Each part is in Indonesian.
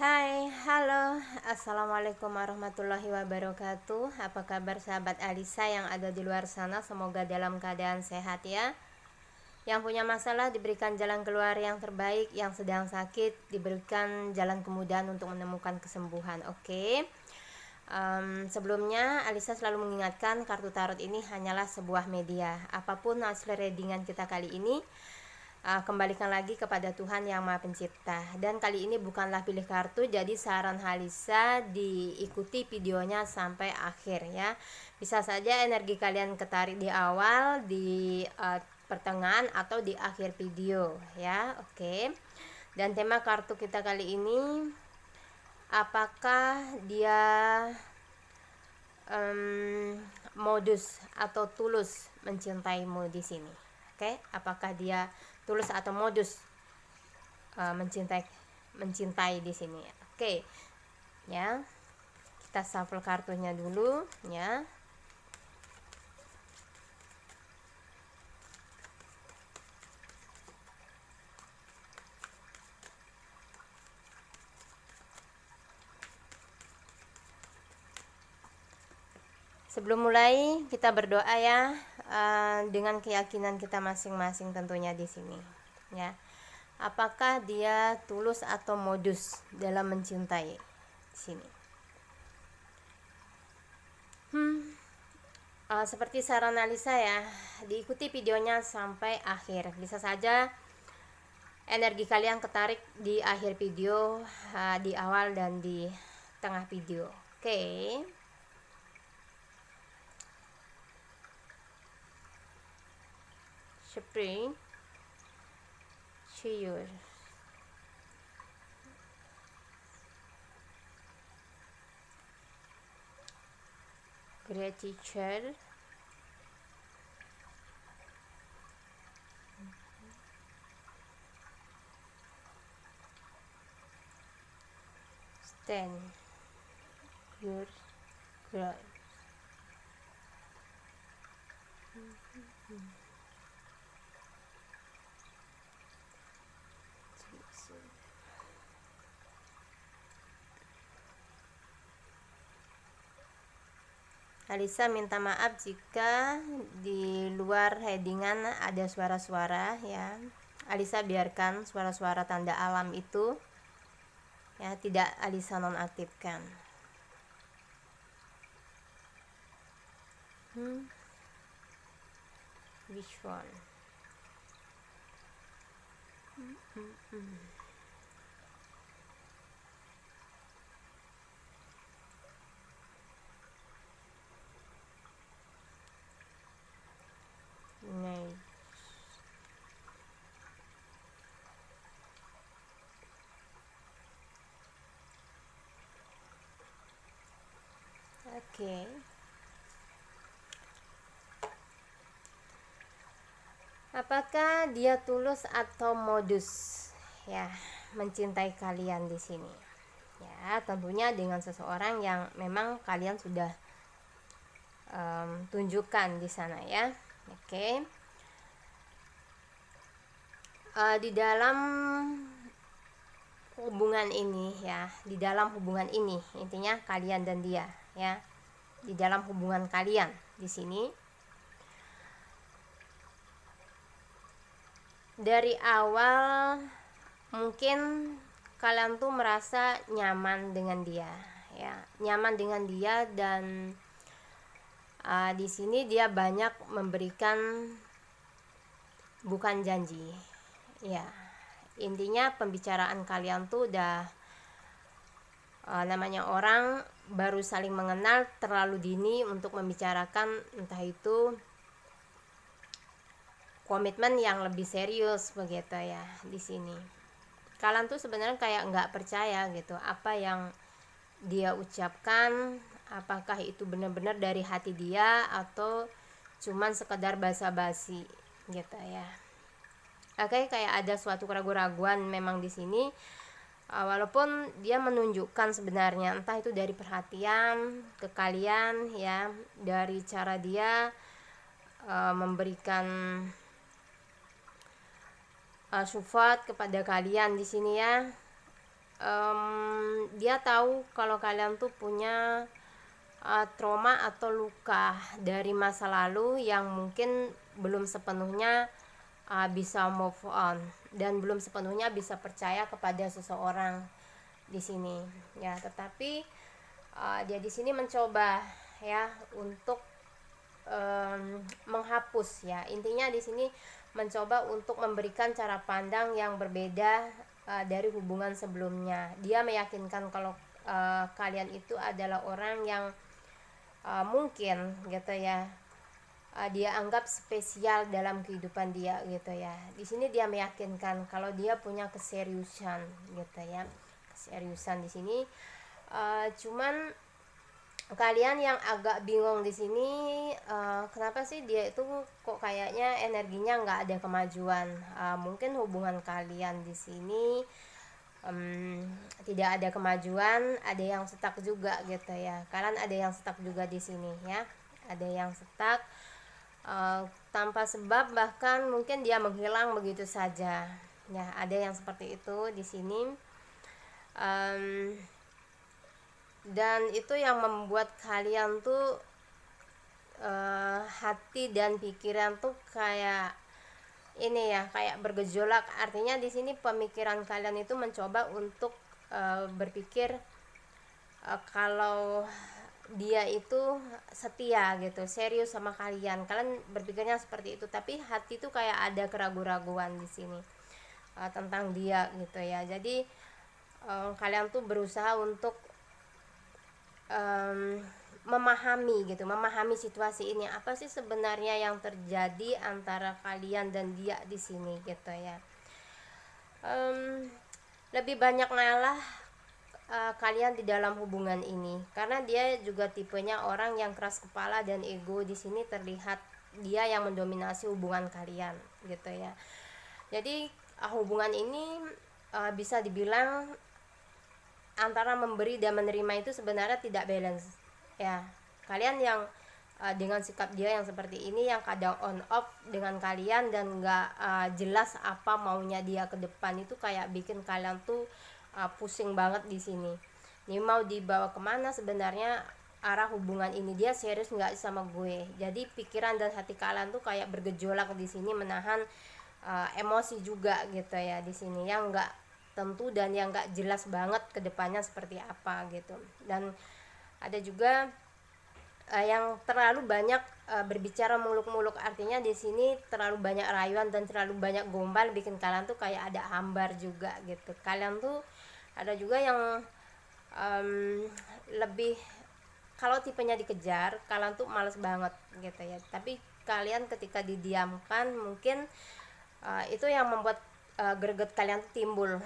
Hai, halo, assalamualaikum warahmatullahi wabarakatuh. Apa kabar sahabat Alisa yang ada di luar sana? Semoga dalam keadaan sehat ya. Yang punya masalah diberikan jalan keluar yang terbaik, yang sedang sakit diberikan jalan kemudahan untuk menemukan kesembuhan. Oke. Sebelumnya Alisa selalu mengingatkan kartu tarot ini hanyalah sebuah media. Apapun hasil readingan kita kali ini, kembalikan lagi kepada Tuhan yang Maha Pencipta. Dan kali ini bukanlah pilih kartu, jadi saran Alisa diikuti videonya sampai akhir ya. Bisa saja energi kalian ketarik di awal, di pertengahan atau di akhir video ya. Oke. Dan tema kartu kita kali ini, apakah dia modus atau tulus mencintaimu di sini? Oke, apakah dia tulus atau modus mencintai di sini? Oke, ya, kita shuffle kartunya dulu ya. Sebelum mulai kita berdoa ya, dengan keyakinan kita masing-masing tentunya di sini ya. Apakah dia tulus atau modus dalam mencintai di sini? Seperti saran Alisa ya, diikuti videonya sampai akhir. Bisa saja energi kalian ketarik di akhir video, di awal dan di tengah video. Oke. Spring, cheer. Gratitude. Stand your ground. Alisa minta maaf jika di luar headingan ada suara-suara ya. Alisa biarkan suara-suara tanda alam itu ya, tidak Alisa nonaktifkan. Which one? Nice. Oke. Apakah dia tulus atau modus ya mencintai kalian di sini? Ya, tentunya dengan seseorang yang memang kalian sudah tunjukkan di sana ya. Oke. Di dalam hubungan ini ya, di dalam hubungan ini intinya kalian dan dia ya. Di dalam hubungan kalian di sini, dari awal mungkin kalian tuh merasa nyaman dengan dia ya, nyaman dengan dia. Dan di sini dia banyak memberikan bukan janji ya. Intinya pembicaraan kalian tuh udah namanya orang baru saling mengenal terlalu dini untuk membicarakan entah itu komitmen yang lebih serius begitu ya. Di sini kalian tuh sebenarnya kayak nggak percaya gitu apa yang dia ucapkan, apakah itu benar-benar dari hati dia atau cuman sekedar basa-basi gitu ya. Oke, kayak ada suatu keraguan-raguan memang di sini, walaupun dia menunjukkan sebenarnya entah itu dari perhatian ke kalian ya, dari cara dia memberikan support kepada kalian di sini ya. dia tahu kalau kalian tuh punya trauma atau luka dari masa lalu yang mungkin belum sepenuhnya bisa move on dan belum sepenuhnya bisa percaya kepada seseorang di sini ya. Tetapi dia di sini mencoba ya untuk menghapus ya, intinya di sini mencoba untuk memberikan cara pandang yang berbeda dari hubungan sebelumnya. Dia meyakinkan kalau kalian itu adalah orang yang mungkin gitu ya, dia anggap spesial dalam kehidupan dia gitu ya. Di sini dia meyakinkan kalau dia punya keseriusan gitu ya, keseriusan di sini. Cuman kalian yang agak bingung di sini, kenapa sih dia itu kok kayaknya energinya nggak ada kemajuan. Mungkin hubungan kalian di sini tidak ada kemajuan, ada yang stuck juga gitu ya. Kalian ada yang stuck juga di sini ya, ada yang stuck tanpa sebab, bahkan mungkin dia menghilang begitu saja ya. Ada yang seperti itu di sini. Dan itu yang membuat kalian tuh hati dan pikiran tuh kayak ini ya, kayak bergejolak. Artinya di sini pemikiran kalian itu mencoba untuk berpikir kalau dia itu setia gitu, serius sama kalian. Kalian berpikirnya seperti itu, tapi hati tuh kayak ada keraguan-raguan di sini tentang dia gitu ya. Jadi kalian tuh berusaha untuk memahami gitu, memahami situasi ini, apa sih sebenarnya yang terjadi antara kalian dan dia di sini gitu ya. Lebih banyak ngalah kalian di dalam hubungan ini karena dia juga tipenya orang yang keras kepala dan ego. Di sini terlihat dia yang mendominasi hubungan kalian gitu ya. Jadi hubungan ini bisa dibilang antara memberi dan menerima itu sebenarnya tidak balance ya. Kalian yang dengan sikap dia yang seperti ini, yang kadang on off dengan kalian dan nggak jelas apa maunya dia ke depan, itu kayak bikin kalian tuh pusing banget di sini. Ini mau dibawa kemana sebenarnya arah hubungan ini, dia serius nggak sama gue. Jadi pikiran dan hati kalian tuh kayak bergejolak di sini, menahan emosi juga gitu ya di sini, yang nggak tentu dan yang nggak jelas banget ke depannya seperti apa gitu. Dan ada juga yang terlalu banyak berbicara muluk-muluk. Artinya di sini terlalu banyak rayuan dan terlalu banyak gombal, bikin kalian tuh kayak ada hambar juga gitu. Kalian tuh ada juga yang lebih, kalau tipenya dikejar kalian tuh males banget gitu ya. Tapi kalian ketika didiamkan mungkin itu yang membuat greget kalian tuh timbul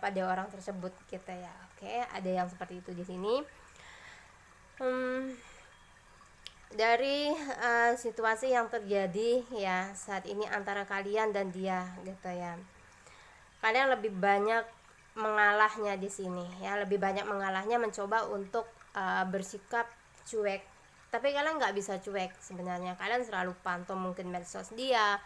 pada orang tersebut gitu ya. Oke, ada yang seperti itu di sini. Dari situasi yang terjadi ya saat ini antara kalian dan dia gitu ya, kalian lebih banyak mengalahnya di sini ya, lebih banyak mengalahnya, mencoba untuk bersikap cuek. Tapi kalian nggak bisa cuek sebenarnya. Kalian selalu pantau mungkin medsos dia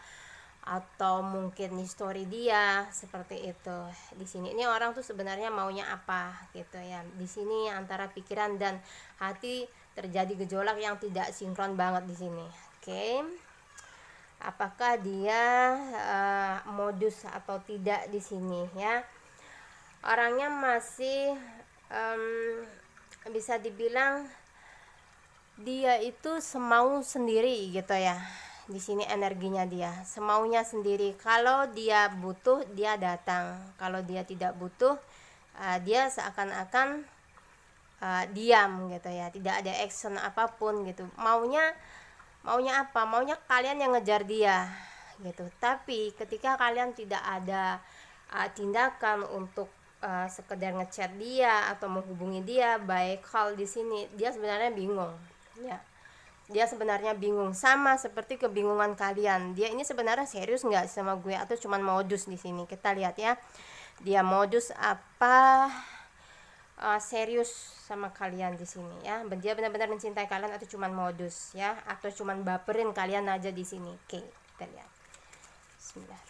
atau mungkin history dia seperti itu. Di sini ini orang tuh sebenarnya maunya apa gitu ya. Di sini antara pikiran dan hati terjadi gejolak yang tidak sinkron banget di sini. Oke. Apakah dia modus atau tidak di sini ya? Orangnya masih bisa dibilang dia itu semau sendiri gitu ya. Di sini energinya dia semaunya sendiri. Kalau dia butuh dia datang, kalau dia tidak butuh dia seakan-akan diam gitu ya, tidak ada action apapun gitu. Maunya apa? Maunya kalian yang ngejar dia gitu. Tapi ketika kalian tidak ada tindakan untuk sekedar ngechat dia atau menghubungi dia by call, di sini dia sebenarnya bingung ya. Dia sebenarnya bingung, sama seperti kebingungan kalian. Dia ini sebenarnya serius nggak sama gue atau cuman modus di sini. Kita lihat ya, dia modus apa serius sama kalian di sini ya. Dia benar-benar mencintai kalian atau cuman modus ya, atau cuman baperin kalian aja di sini. Oke, kita lihat. Bismillahirrahmanirrahim.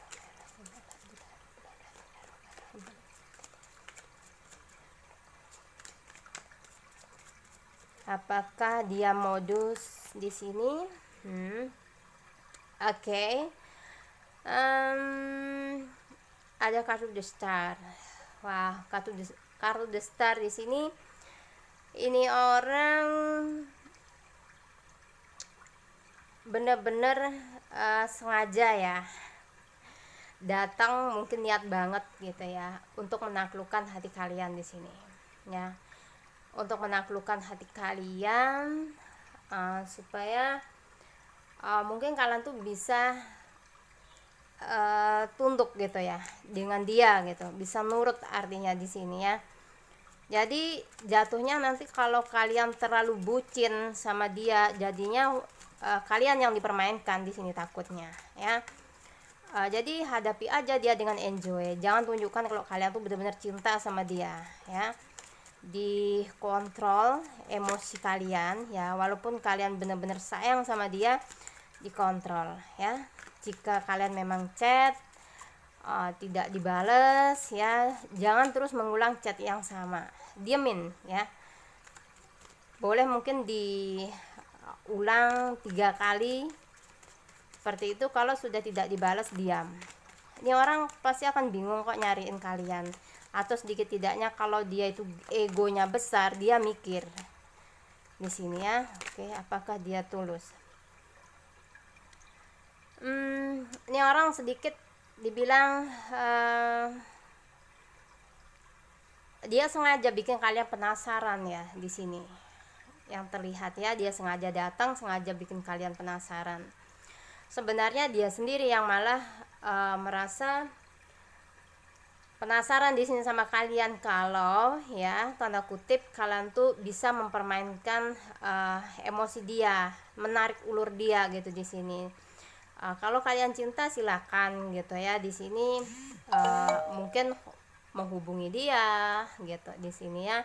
Apakah dia modus di sini? Oke. Ada kartu The Star. Wah, kartu The Star di sini. Ini orang bener-bener sengaja ya datang, mungkin niat banget gitu ya untuk menaklukkan hati kalian di sini ya, untuk menaklukkan hati kalian supaya mungkin kalian tuh bisa tunduk gitu ya dengan dia gitu, bisa nurut artinya di sini ya. Jadi jatuhnya nanti kalau kalian terlalu bucin sama dia, jadinya kalian yang dipermainkan di sini takutnya ya. Jadi hadapi aja dia dengan enjoy, jangan tunjukkan kalau kalian tuh benar-benar cinta sama dia ya. Dikontrol emosi kalian ya, walaupun kalian benar-benar sayang sama dia, dikontrol ya. Jika kalian memang chat tidak dibales ya, jangan terus mengulang chat yang sama, diemin ya. Boleh mungkin diulang 3 kali seperti itu. Kalau sudah tidak dibalas, diam. Ini orang pasti akan bingung kok nyariin kalian, atau sedikit tidaknya kalau dia itu egonya besar, dia mikir di sini ya. Oke, apakah dia tulus? Ini orang sedikit dibilang dia sengaja bikin kalian penasaran ya di sini. Yang terlihat ya, dia sengaja datang, sengaja bikin kalian penasaran. Sebenarnya dia sendiri yang malah merasa penasaran di sini sama kalian, kalau ya tanda kutip kalian tuh bisa mempermainkan emosi dia, menarik ulur dia gitu di sini. Kalau kalian cinta silakan gitu ya di sini, mungkin menghubungi dia gitu di sini ya.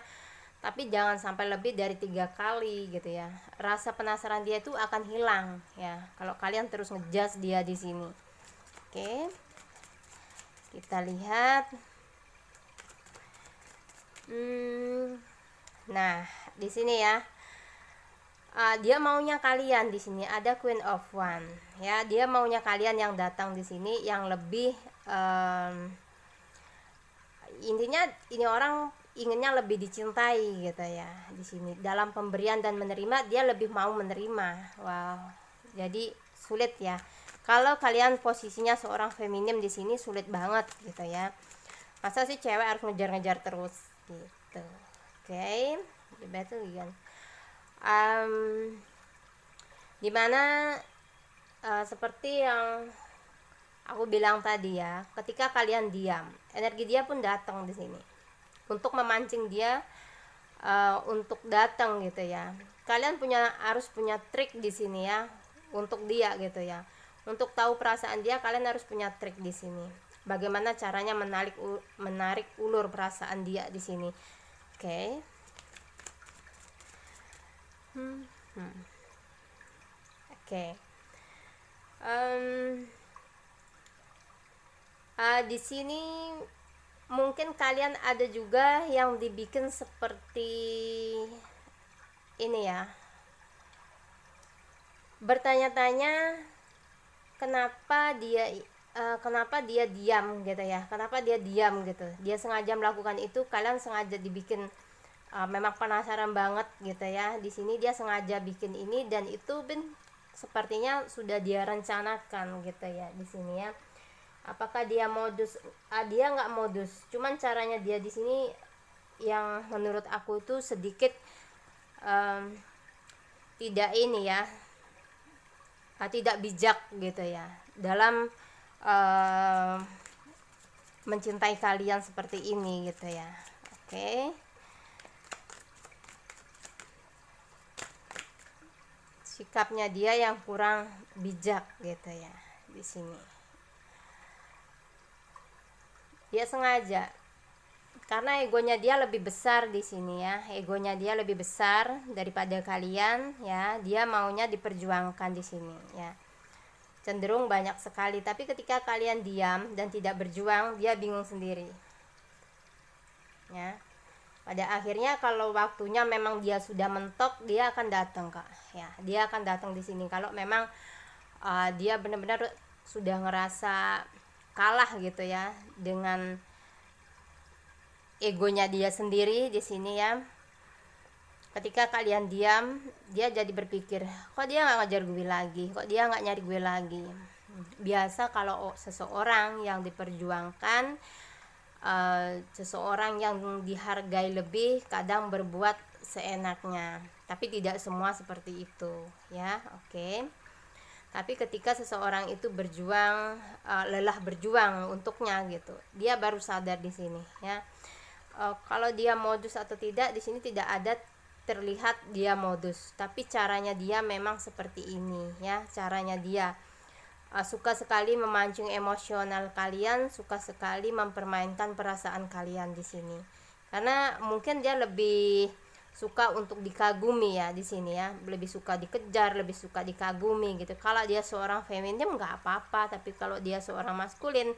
Tapi jangan sampai lebih dari 3 kali gitu ya. Rasa penasaran dia itu akan hilang ya kalau kalian terus ngejudge dia di sini. Oke, kita lihat. Nah, di sini ya, dia maunya kalian di sini ada Queen of Wands ya. Dia maunya kalian yang datang di sini yang lebih intinya ini orang inginnya lebih dicintai gitu ya di sini. Dalam pemberian dan menerima, dia lebih mau menerima. Wow, jadi sulit ya kalau kalian posisinya seorang feminim di sini, sulit banget gitu ya. Masa sih cewek harus ngejar-ngejar terus gitu. Oke, the battle again. Dimana seperti yang aku bilang tadi ya, ketika kalian diam, energi dia pun datang di sini untuk memancing dia untuk datang gitu ya. Kalian harus punya trik di sini ya untuk dia gitu ya. Untuk tahu perasaan dia, kalian harus punya trik di sini. Bagaimana caranya menarik ulur perasaan dia di sini. Oke. Oke. Di sini mungkin kalian ada juga yang dibikin seperti ini ya, bertanya-tanya kenapa dia diam gitu ya, kenapa dia diam gitu. Dia sengaja melakukan itu, kalian sengaja dibikin memang penasaran banget gitu ya. Di sini dia sengaja bikin ini, dan itu sepertinya sudah dia rencanakan gitu ya di sini ya. Apakah dia modus? Dia nggak modus, cuman caranya dia di sini yang menurut aku itu sedikit tidak ini ya, tidak bijak gitu ya dalam mencintai kalian seperti ini gitu ya. Oke. Sikapnya dia yang kurang bijak gitu ya di sini. Dia sengaja, karena egonya dia lebih besar di sini ya. Egonya dia lebih besar daripada kalian ya. Dia maunya diperjuangkan di sini ya. Cenderung banyak sekali, tapi ketika kalian diam dan tidak berjuang, dia bingung sendiri. Ya. pada akhirnya kalau waktunya memang dia sudah mentok, dia akan datang, Kak. Ya, dia akan datang di sini kalau memang dia benar-benar sudah ngerasa kalah gitu ya dengan egonya dia sendiri di sini ya. Ketika kalian diam, dia jadi berpikir, kok dia nggak ngajar gue lagi, kok dia nggak nyari gue lagi. Biasa kalau seseorang yang diperjuangkan, seseorang yang dihargai lebih, kadang berbuat seenaknya, tapi tidak semua seperti itu ya. Oke. Tapi ketika seseorang itu berjuang, lelah berjuang untuknya gitu, dia baru sadar di sini ya. Kalau dia modus atau tidak, di sini tidak ada terlihat dia modus, tapi caranya dia memang seperti ini ya. Caranya dia suka sekali memancing emosional kalian, suka sekali mempermainkan perasaan kalian di sini, karena mungkin dia lebih suka untuk dikagumi ya di sini ya, lebih suka dikejar, lebih suka dikagumi gitu. Kalau dia seorang feminim nggak apa-apa, tapi kalau dia seorang maskulin,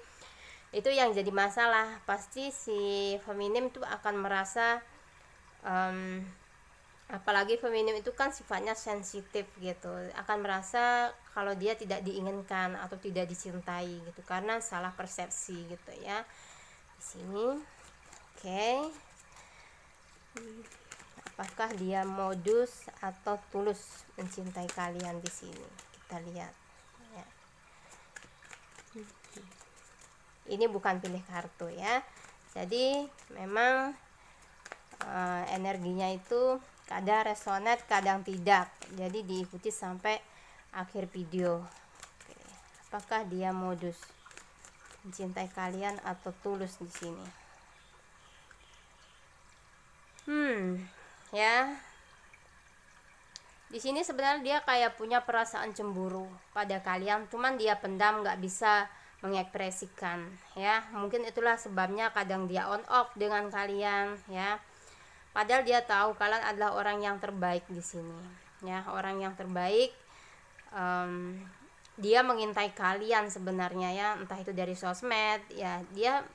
itu yang jadi masalah. Pasti si feminim itu akan merasa apalagi feminim itu kan sifatnya sensitif gitu, akan merasa kalau dia tidak diinginkan atau tidak dicintai gitu, karena salah persepsi gitu ya di sini. Oke. Apakah dia modus atau tulus mencintai kalian di sini? Kita lihat ya. Ini bukan pilih kartu ya, jadi memang energinya itu kadang resonate, kadang tidak, jadi diikuti sampai akhir video. Oke. Apakah dia modus mencintai kalian atau tulus di sini? Ya, di sini sebenarnya dia kayak punya perasaan cemburu pada kalian, cuman dia pendam, nggak bisa mengekspresikan ya. Mungkin itulah sebabnya kadang dia on off dengan kalian ya. Padahal dia tahu kalian adalah orang yang terbaik di sini ya, orang yang terbaik. Dia mengintai kalian sebenarnya ya, entah itu dari sosmed ya. Dia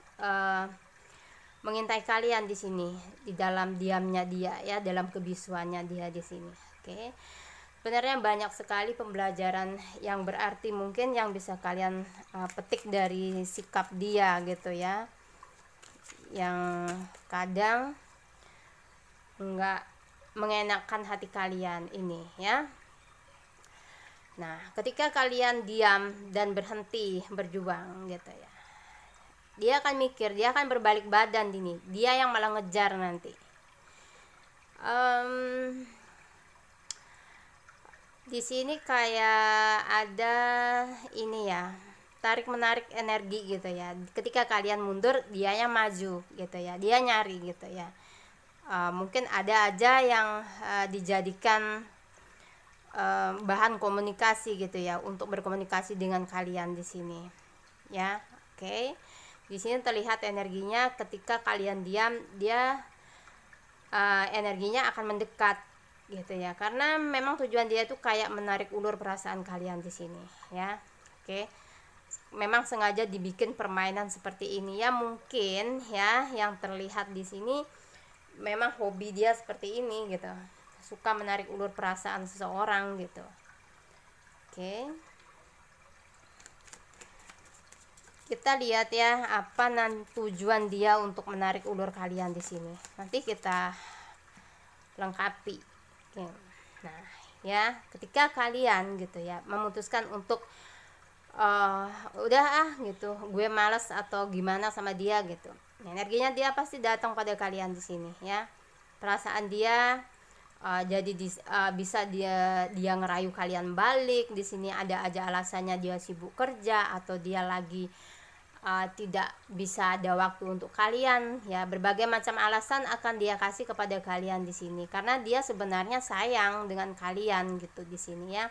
mengintai kalian di sini, di dalam diamnya dia ya, dalam kebisuannya dia di sini. Oke. Sebenarnya banyak sekali pembelajaran yang berarti mungkin yang bisa kalian petik dari sikap dia gitu ya, yang kadang nggak mengenakan hati kalian ini ya. Nah, ketika kalian diam dan berhenti berjuang gitu ya, dia akan mikir, dia akan berbalik badan ini, dia yang malah ngejar nanti. Di sini kayak ada ini ya, tarik menarik energi gitu ya. Ketika kalian mundur, dia yang maju gitu ya, dia nyari gitu ya. Mungkin ada aja yang dijadikan bahan komunikasi gitu ya, untuk berkomunikasi dengan kalian di sini ya. Oke. Di sini terlihat energinya ketika kalian diam, dia energinya akan mendekat gitu ya, karena memang tujuan dia itu kayak menarik ulur perasaan kalian di sini ya. Oke. Memang sengaja dibikin permainan seperti ini ya, mungkin ya, yang terlihat di sini memang hobi dia seperti ini gitu, suka menarik ulur perasaan seseorang gitu. Oke. Kita lihat ya, apa tujuan dia untuk menarik ulur kalian di sini. Nanti kita lengkapi. Oke. Nah, ya, ketika kalian gitu ya memutuskan untuk udah gitu, gue males atau gimana sama dia gitu, energinya dia pasti datang pada kalian di sini ya. Perasaan dia jadi bisa dia ngerayu kalian balik di sini. Ada aja alasannya, dia sibuk kerja atau dia lagi tidak bisa ada waktu untuk kalian ya. Berbagai macam alasan akan dia kasih kepada kalian di sini, karena dia sebenarnya sayang dengan kalian gitu di sini ya.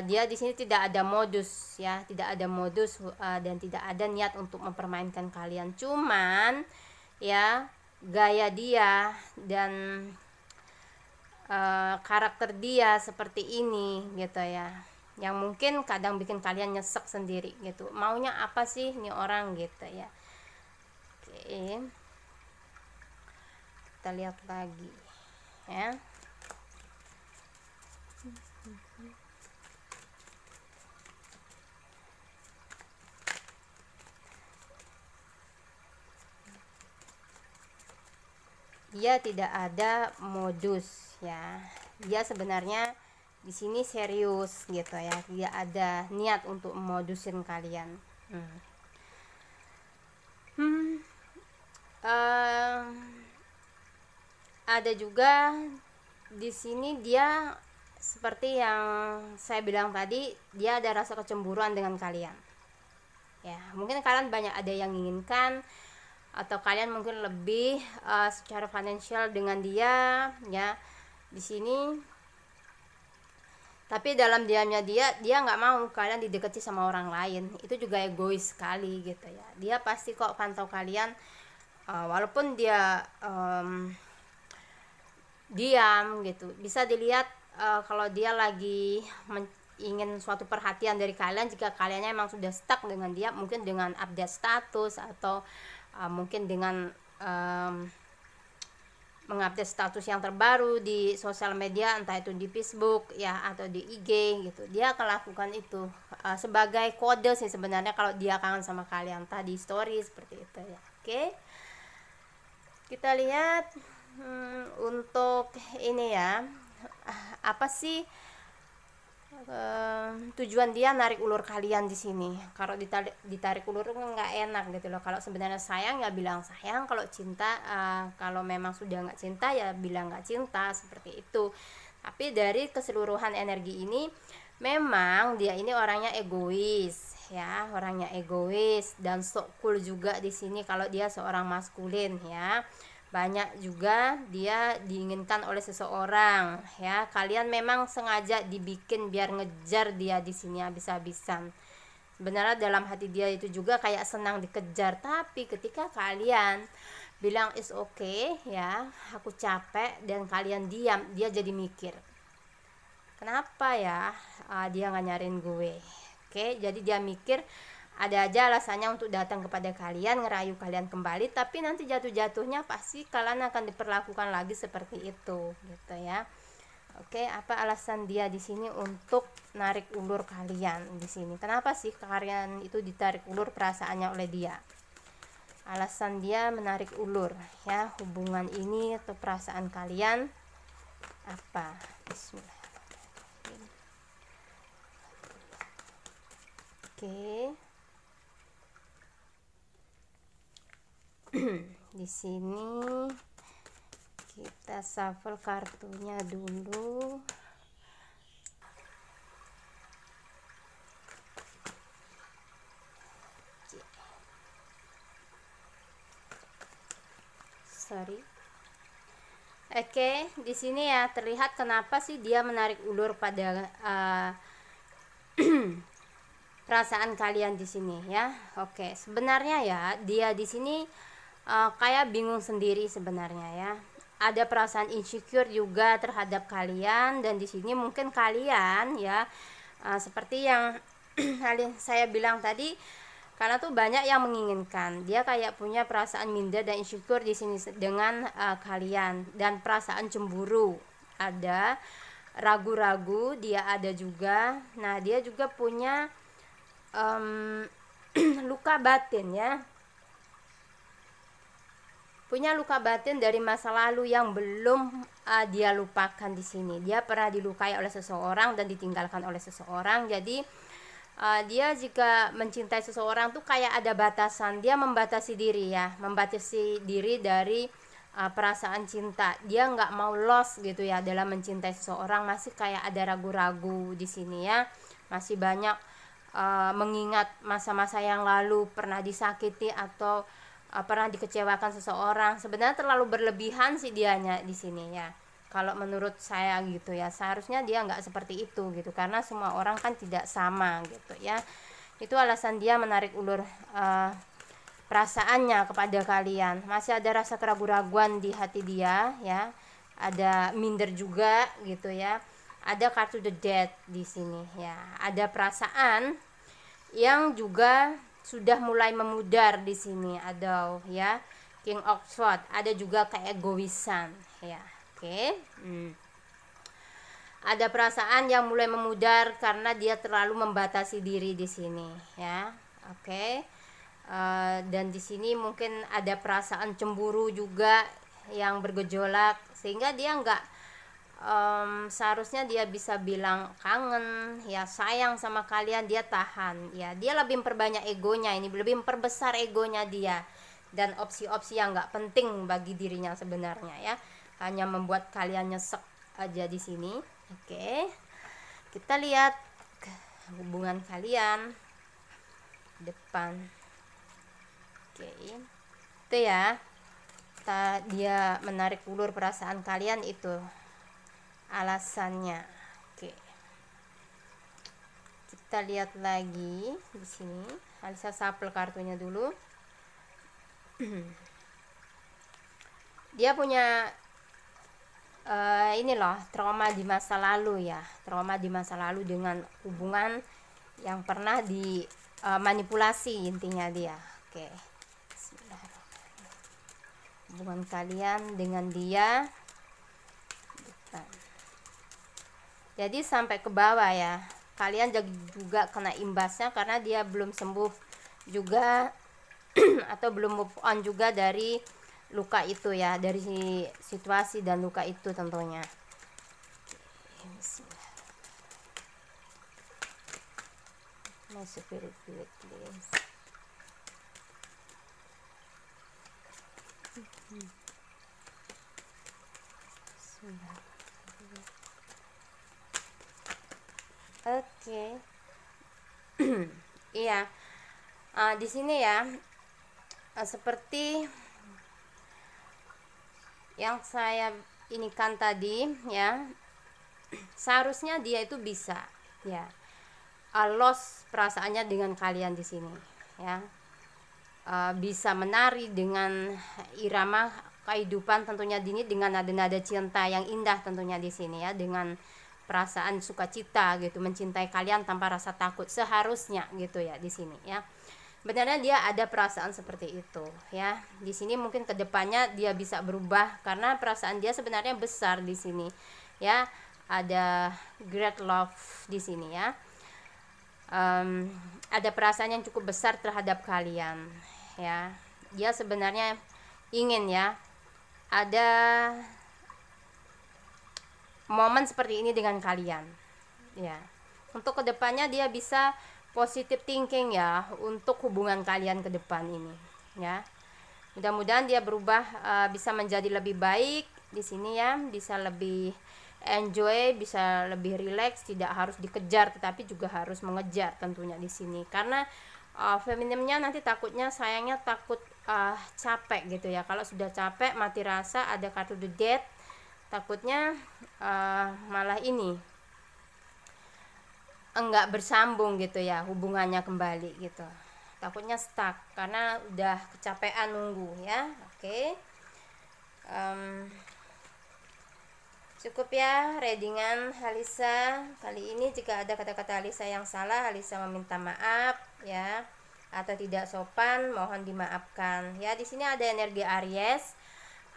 Dia di sini tidak ada modus ya, tidak ada modus dan tidak ada niat untuk mempermainkan kalian. Cuman ya, gaya dia dan karakter dia seperti ini gitu ya, yang mungkin kadang bikin kalian nyesek sendiri gitu, maunya apa sih nih orang gitu ya. Oke. kita lihat lagi ya. Dia tidak ada modus ya, dia sebenarnya di sini serius gitu ya, dia ada niat untuk modusin kalian. Ada juga di sini dia seperti yang saya bilang tadi, dia ada rasa kecemburuan dengan kalian ya. Mungkin kalian banyak ada yang inginkan, atau kalian mungkin lebih secara finansial dengan dia ya di sini. Tapi dalam diamnya dia nggak mau kalian didekati sama orang lain. Itu juga egois sekali gitu ya. Dia pasti kok pantau kalian, walaupun dia diam gitu. Bisa dilihat kalau dia lagi ingin suatu perhatian dari kalian. Jika kaliannya emang sudah stuck dengan dia, mungkin dengan update status, atau mungkin dengan mengupdate status yang terbaru di sosial media, entah itu di Facebook ya atau di IG gitu. Dia akan lakukan itu sebagai kode sih sebenarnya kalau dia kangen sama kalian, entah di story seperti itu ya. Oke, kita lihat untuk ini ya, apa sih tujuan dia narik ulur kalian di sini. Kalau ditarik ulur nggak enak gitu loh. Kalau sebenarnya sayang ya bilang sayang, kalau cinta kalau memang sudah nggak cinta ya bilang nggak cinta, seperti itu. Tapi dari keseluruhan energi ini memang dia ini orangnya egois ya, orangnya egois dan sok cool juga di sini kalau dia seorang maskulin ya. Banyak juga dia diinginkan oleh seseorang ya. Kalian memang sengaja dibikin biar ngejar dia di sini habis-habisan. Sebenarnya dalam hati dia itu juga kayak senang dikejar, tapi ketika kalian bilang is okay ya, aku capek, dan kalian diam, dia jadi mikir, kenapa ya dia nggak nyariin gue. Oke, jadi dia mikir ada aja alasannya untuk datang kepada kalian, ngerayu kalian kembali, tapi nanti jatuh-jatuhnya pasti kalian akan diperlakukan lagi seperti itu gitu ya. Oke, apa alasan dia di sini untuk narik ulur kalian di sini? Kenapa sih kalian itu ditarik ulur perasaannya oleh dia? Alasan dia menarik ulur ya, hubungan ini atau perasaan kalian apa? Bismillahirrahmanirrahim. Oke. Di sini kita shuffle kartunya dulu. Sorry. Oke, di sini ya terlihat kenapa sih dia menarik ulur pada perasaan kalian di sini ya. Oke, sebenarnya ya dia di sini kayak bingung sendiri sebenarnya ya. Ada perasaan insecure juga terhadap kalian, dan di sini mungkin kalian ya seperti yang saya bilang tadi, karena tuh banyak yang menginginkan. Dia kayak punya perasaan minder dan insecure di sini dengan kalian, dan perasaan cemburu ada, ragu-ragu dia ada juga. Nah, dia juga punya luka batin ya, punya luka batin dari masa lalu yang belum dia lupakan di sini. Dia pernah dilukai oleh seseorang dan ditinggalkan oleh seseorang. Jadi dia jika mencintai seseorang tuh kayak ada batasan. Dia membatasi diri ya, membatasi diri dari perasaan cinta. Dia nggak mau lost gitu ya dalam mencintai seseorang. Masih kayak ada ragu-ragu di sini ya. Masih banyak mengingat masa-masa yang lalu pernah disakiti atau pernah dikecewakan seseorang. Sebenarnya terlalu berlebihan sih dianya di sini ya, kalau menurut saya gitu ya. Seharusnya dia nggak seperti itu gitu, karena semua orang kan tidak sama gitu ya. Itu alasan dia menarik ulur perasaannya kepada kalian. Masih ada rasa keraguan-raguan di hati dia ya, ada minder juga gitu ya. Ada kartu the death di sini ya, ada perasaan yang juga sudah mulai memudar di sini, ada ya. King of Swords, ada juga keegoisan ya. Oke. Ada perasaan yang mulai memudar karena dia terlalu membatasi diri di sini ya. Oke. Dan di sini mungkin ada perasaan cemburu juga yang bergejolak, sehingga dia nggak seharusnya dia bisa bilang kangen ya, sayang sama kalian, dia tahan ya, dia lebih memperbanyak egonya, ini lebih memperbesar egonya dia, dan opsi-opsi yang nggak penting bagi dirinya sebenarnya ya, hanya membuat kalian nyesek aja di sini. Oke, kita lihat hubungan kalian depan. Oke, itu ya, dia menarik ulur perasaan kalian, itu alasannya. Oke, kita lihat lagi di sini. Alisa shuffle kartunya dulu. Dia punya ini loh, trauma di masa lalu ya, trauma di masa lalu dengan hubungan yang pernah dimanipulasi intinya dia. Oke, hubungan kalian dengan dia depan. Jadi sampai ke bawah ya, kalian juga kena imbasnya karena dia belum sembuh juga atau belum move on juga dari luka itu ya, dari situasi dan luka itu tentunya. My spirit please. Oke. Iya. Di sini ya, seperti yang saya inikan tadi ya, seharusnya dia itu bisa ya lost perasaannya dengan kalian di sini ya, bisa menari dengan irama kehidupan tentunya dini, dengan nada-nada cinta yang indah tentunya di sini ya, dengan perasaan sukacita gitu, mencintai kalian tanpa rasa takut seharusnya gitu ya di sini ya. Benarnya dia ada perasaan seperti itu ya. Di sini mungkin kedepannya dia bisa berubah karena perasaan dia sebenarnya besar di sini ya. Ada great love di sini ya. Ada perasaan yang cukup besar terhadap kalian ya. Dia sebenarnya ingin ya ada momen seperti ini dengan kalian ya. Untuk kedepannya dia bisa positive thinking ya untuk hubungan kalian ke depan ini ya. Mudah-mudahan dia berubah, bisa menjadi lebih baik di sini ya, bisa lebih enjoy, bisa lebih relax, tidak harus dikejar tetapi juga harus mengejar tentunya di sini, karena feminimnya nanti takutnya, sayangnya takut capek gitu ya. Kalau sudah capek mati rasa, ada kartu the death, takutnya malah ini enggak bersambung gitu ya hubungannya kembali gitu, takutnya stuck karena udah kecapean nunggu ya. Oke. Cukup ya readingan Alisa kali ini. Jika ada kata-kata Alisa yang salah, Alisa meminta maaf ya, atau tidak sopan mohon dimaafkan ya. Di sini ada energi Aries,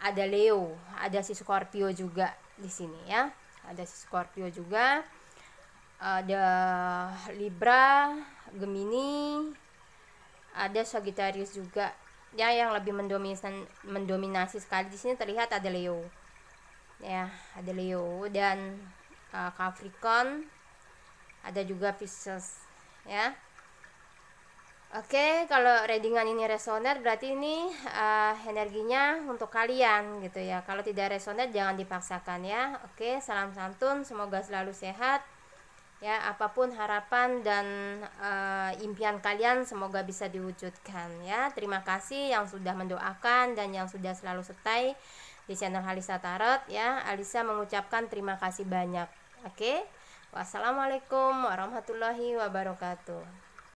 ada Leo, ada si Scorpio juga di sini ya, ada si Scorpio juga, ada Libra, Gemini, ada Sagittarius juga ya, yang lebih mendominasi sekali di sini terlihat ada Leo ya, ada Leo dan Capricorn, ada juga Pisces ya. Oke, kalau readingan ini resoner berarti ini energinya untuk kalian gitu ya. Kalau tidak resoner jangan dipaksakan ya. Oke, salam santun, semoga selalu sehat ya, apapun harapan dan impian kalian semoga bisa diwujudkan ya. Terima kasih yang sudah mendoakan dan yang sudah selalu stay di channel Alisa Tarot ya. Alisa mengucapkan terima kasih banyak. Oke, wassalamualaikum warahmatullahi wabarakatuh.